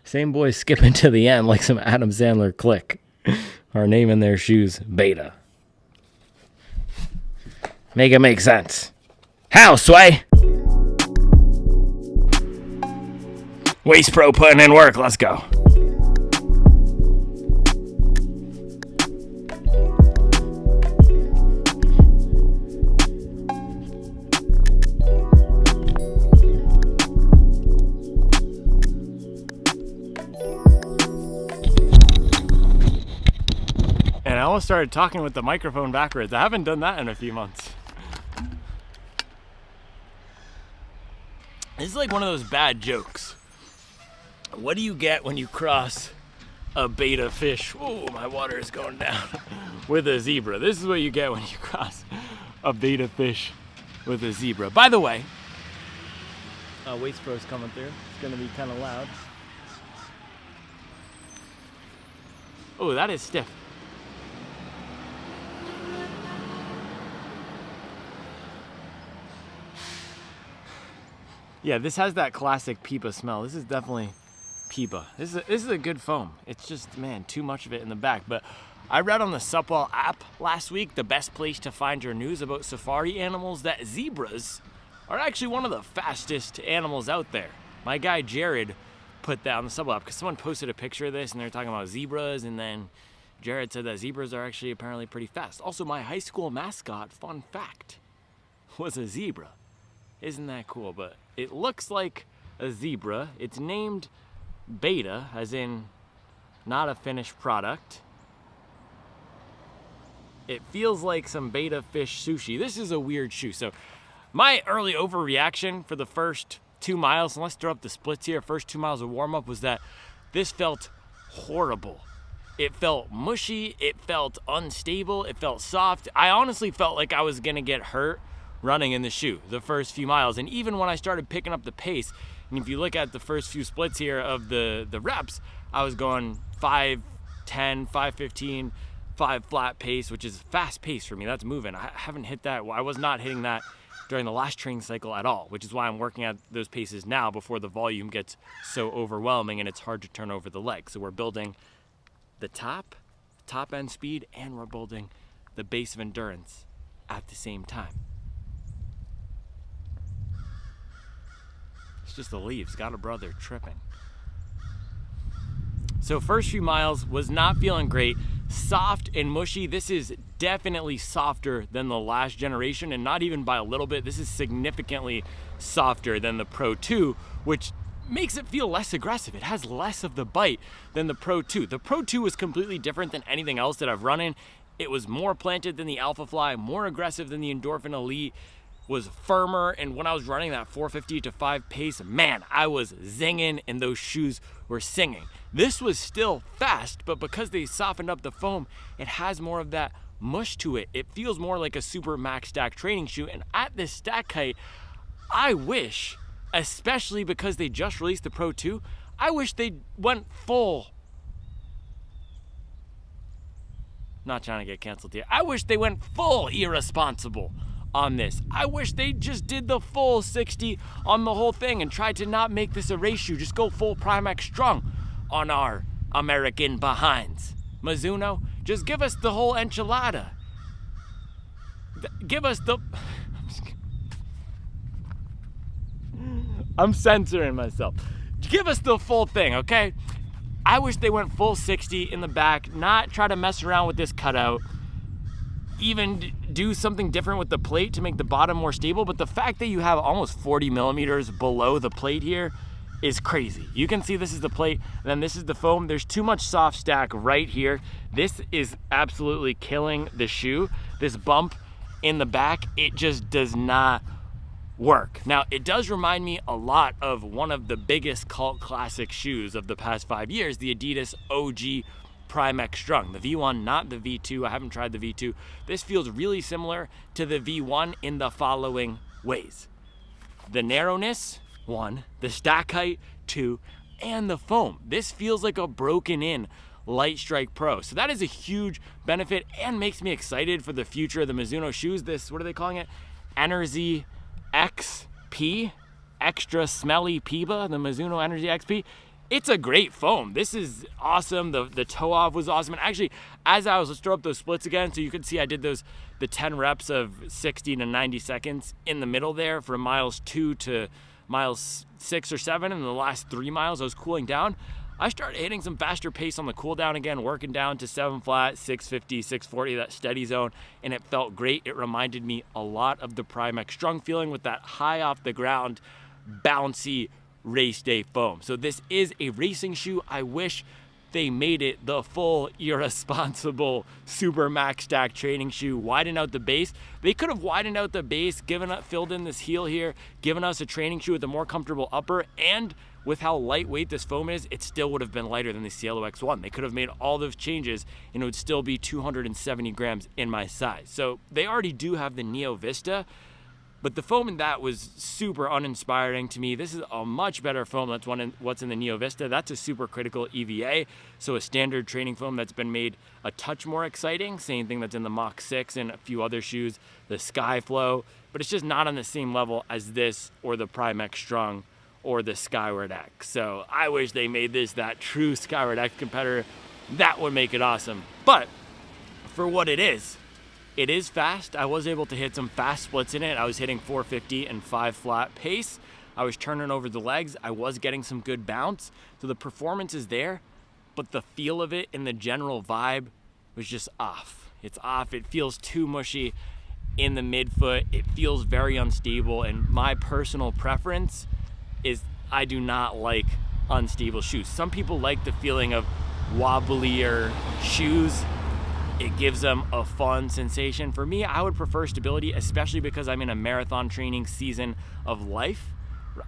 Same boys skipping to the end like some Adam Sandler Click are naming their shoes beta. Make it make sense. How, Sway? Waist Pro putting in work. Let's go. I almost started talking with the microphone backwards. I haven't done that in a few months. This is like one of those bad jokes. What do you get when you cross a beta fish? Oh, my water is going down. With a zebra. This is what you get when you cross a beta fish with a zebra. By the way, Waist Pro's coming through. It's going to be kind of loud. Oh, that is stiff. Yeah, this has that classic Peepa smell. This is definitely Peepa. This is a good foam. It's just, man, too much of it in the back. But I read on the Supwell app last week, the best place to find your news about safari animals, that zebras are actually one of the fastest animals out there. My guy Jared put that on the Supwell app because someone posted a picture of this and they're talking about zebras, and then Jared said that zebras are actually apparently pretty fast. Also, my high school mascot, fun fact, was a zebra. Isn't that cool? But it looks like a zebra. It's named Beta, as in not a finished product. It feels like some beta fish sushi. This is a weird shoe. So my early overreaction for the first 2 miles, and let's throw up the splits here, first 2 miles of warm-up, was that this felt horrible. It felt mushy, it felt unstable, it felt soft. I honestly felt like I was gonna get hurt running in the shoe the first few miles. And even when I started picking up the pace, And if you look at the first few splits here of the reps, I was going 5:10, 5:15, 5 flat pace, which is fast pace for me. That's moving. I haven't hit that. I was not hitting that during the last training cycle at all, which is why I'm working at those paces now before the volume gets so overwhelming and it's hard to turn over the leg. So we're building the top end speed, and we're building the base of endurance at the same time. It's just the leaves. Got a brother tripping. So first few miles was not feeling great. Soft and mushy. This is definitely softer than the last generation, and not even by a little bit. This is significantly softer than the Pro 2, which makes it feel less aggressive. It has less of the bite than the Pro 2. The Pro 2 was completely different than anything else that I've run in. It was more planted than the Alphafly, more aggressive than the Endorphin Elite, was firmer, and when I was running that 450 to 5 pace, man, I was zinging and those shoes were singing. This was still fast, but because they softened up the foam, it has more of that mush to it. It feels more like a super max stack training shoe, and at this stack height, I wish, especially because they just released the Pro 2, I wish they went full. Not trying to get canceled here. I wish they went full irresponsible on this. I wish they just did the full 60 on the whole thing and tried to not make this a race shoe. Just go full Primex strung on our American behinds. Mizuno, just give us the whole enchilada. Give us the... I'm censoring myself. Give us the full thing, okay? I wish they went full 60 in the back, not try to mess around with this cutout, even do something different with the plate to make the bottom more stable. But the fact that you have almost 40 millimeters below the plate here is crazy. You can see this is the plate, and then this is the foam. There's too much soft stack right here. This is absolutely killing the shoe. This bump in the back, it just does not work. Now, it does remind me a lot of one of the biggest cult classic shoes of the past 5 years, the Adidas OG Primex strung. The V1, not the V2. I haven't tried the V2. This feels really similar to the V1 in the following ways. The narrowness, 1, the stack height, 2, and the foam. This feels like a broken in Light Strike Pro. So that is a huge benefit and makes me excited for the future of the Mizuno shoes. This, what are they calling it? Energy XP, extra smelly PIBA, the Mizuno Energy XP. It's a great foam. This is awesome. The toe off was awesome. And actually, as I was, let's throw up those splits again. So you can see I did the 10 reps of 60 to 90 seconds in the middle there from miles 2 to miles 6 or 7. And the last 3 miles, I was cooling down. I started hitting some faster pace on the cool down again, working down to 7 flat, 650, 640, that steady zone, and it felt great. It reminded me a lot of the Primex strung feeling with that high off the ground, bouncy race day foam. So this is a racing shoe. I wish they made it the full irresponsible super max stack training shoe. Widen out the base. They could have widened out the base, filled in this heel here, given us a training shoe with a more comfortable upper, and with how lightweight this foam is, it still would have been lighter than the Cielo X-1. They could have made all those changes and it would still be 270 grams in my size. So they already do have the Neo Vista, but the foam in that was super uninspiring to me. This is a much better foam. That's what's in the Neo Vista. That's a super critical EVA. So a standard training foam that's been made a touch more exciting. Same thing that's in the Mach 6 and a few other shoes, the Skyflow, but it's just not on the same level as this or the Primex strung or the Skyward X. So I wish they made this that true Skyward X competitor. That would make it awesome. But for what it is fast. I was able to hit some fast splits in it. I was hitting 450 and 5 flat pace. I was turning over the legs. I was getting some good bounce. So the performance is there, but the feel of it and the general vibe was just off. It's off. It feels too mushy in the midfoot. It feels very unstable, and my personal preference is I do not like unstable shoes. Some people like the feeling of wobblier shoes. It gives them a fun sensation. For me, I would prefer stability, especially because I'm in a marathon training season of life.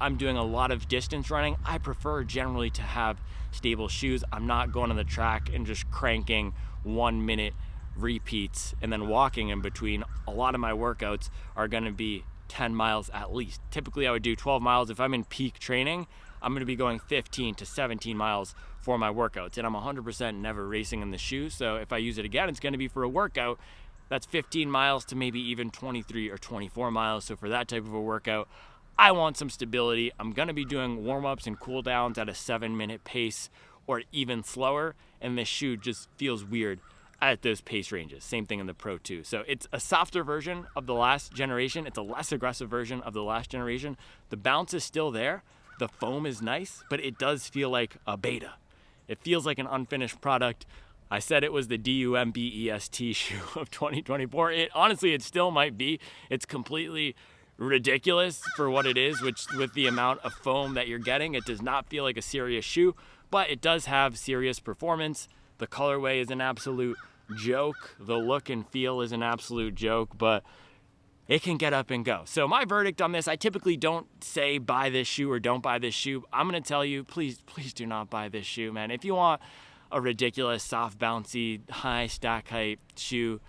I'm doing a lot of distance running. I prefer generally to have stable shoes. I'm not going on the track and just cranking 1 minute repeats and then walking in between. A lot of my workouts are gonna be 10 miles at least. Typically I would do 12 miles. If I'm in peak training, I'm going to be going 15 to 17 miles for my workouts, and I'm 100% never racing in the shoe. So if I use it again, it's going to be for a workout. That's 15 miles to maybe even 23 or 24 miles. So for that type of a workout, I want some stability. I'm going to be doing warm-ups and cool downs at a 7-minute pace or even slower, and this shoe just feels weird at those pace ranges. Same thing in the Pro 2. So it's a softer version of the last generation. It's a less aggressive version of the last generation. The bounce is still there. The foam is nice, but it does feel like a beta. It feels like an unfinished product. I said it was the DUMBEST shoe of 2024. Honestly, it still might be. It's completely ridiculous for what it is, which with the amount of foam that you're getting, it does not feel like a serious shoe, but it does have serious performance. The colorway is an absolute joke. The look and feel is an absolute joke, but it can get up and go. So my verdict on this, I typically don't say buy this shoe or don't buy this shoe. I'm gonna tell you, please do not buy this shoe, man. If you want a ridiculous, soft, bouncy, high stack height shoe,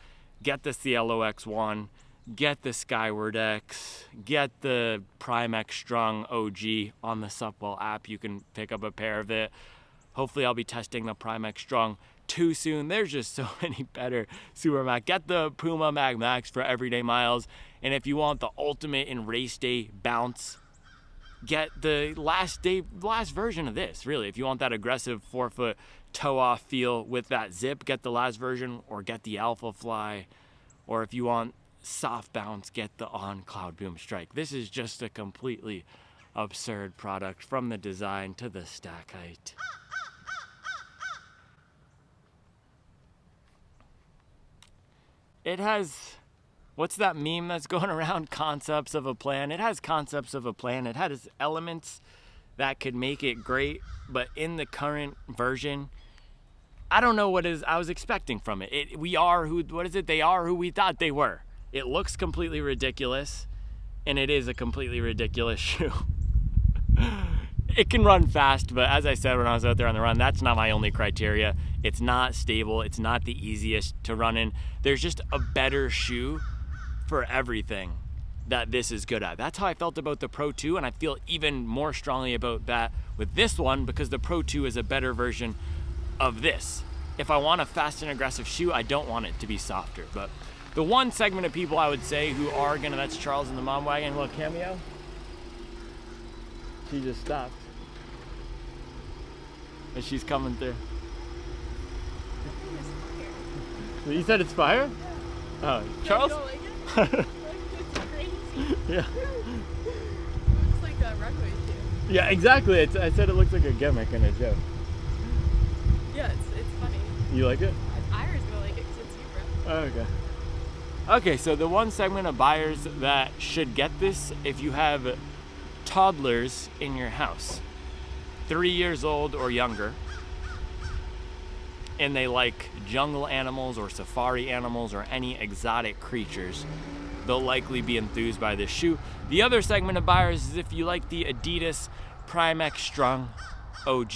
get the Cielo X-1, get the Skyward X, get the Prime X Strung OG on the Supwell app. You can pick up a pair of it. Hopefully I'll be testing the Prime X Strung too soon. There's just so many better Super Mac. Get the Puma Mag Max for everyday miles. And if you want the ultimate in race day bounce, get the last version of this, really. If you want that aggressive forefoot toe off feel with that zip, get the last version, or get the Alphafly. Or if you want soft bounce, get the On Cloud Boom Strike. This is just a completely absurd product, from the design to the stack height. It has, what's that meme that's going around? Concepts of a plan. It has concepts of a plan. It has elements that could make it great, but in the current version, I don't know what I was expecting from it. They are who we thought they were. It looks completely ridiculous, and it is a completely ridiculous shoe. It can run fast, but as I said when I was out there on the run, that's not my only criteria. It's not stable. It's not the easiest to run in. There's just a better shoe for everything that this is good at. That's how I felt about the Pro 2, and I feel even more strongly about that with this one, because the Pro 2 is a better version of this. If I want a fast and aggressive shoe, I don't want it to be softer. But the one segment of people I would say who are gonna, that's Charles in the mom wagon, little cameo. She just stopped. And she's coming through. You said it's fire? Oh, Charles?
You don't like it? It's crazy.
Yeah.
It looks like a runway shoe.
Yeah, exactly. I said it looks like a gimmick and a joke.
Yeah, it's funny.
You like it?
Ira's gonna like it because it's super.
Oh, okay. Okay, so the one segment of buyers that should get this, if you have toddlers in your house, 3 years old or younger, and they like jungle animals or safari animals or any exotic creatures, they'll likely be enthused by this shoe. The other segment of buyers is if you like the Adidas Prime X Strung OG,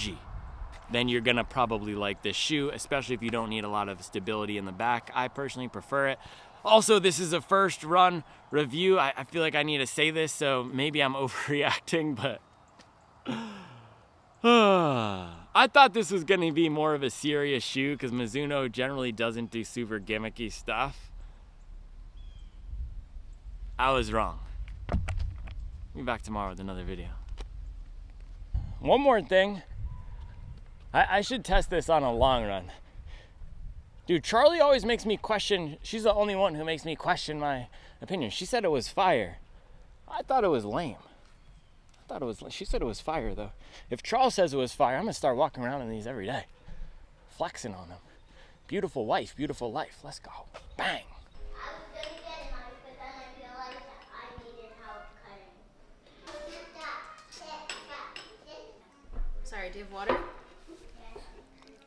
then you're gonna probably like this shoe, especially if you don't need a lot of stability in the back. I personally prefer it. Also, this is a first run review. I feel like I need to say this, so maybe I'm overreacting, but I thought this was going to be more of a serious shoe because Mizuno generally doesn't do super gimmicky stuff. I was wrong. I'll be back tomorrow with another video. One more thing. I should test this on a long run. Dude, Charlie always makes me question. She's the only one who makes me question my opinion. She said it was fire. I thought it was lame. She said it was fire though. If Charles says it was fire, I'm gonna start walking around in these every day. Flexing on them. Beautiful wife, beautiful life. Let's go. Bang.
I was gonna get a knife, but then I realized that I needed help cutting.
Sorry, do you have water?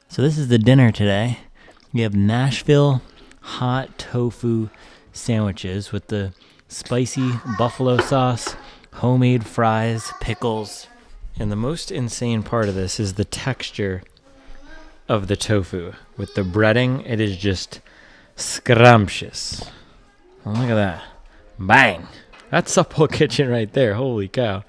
So this is the dinner today. We have Nashville hot tofu sandwiches with the spicy buffalo sauce, homemade fries, pickles. And the most insane part of this is the texture of the tofu. With the breading, it is just scrumptious. Oh, look at that. Bang. That's Supple Kitchen right there. Holy cow.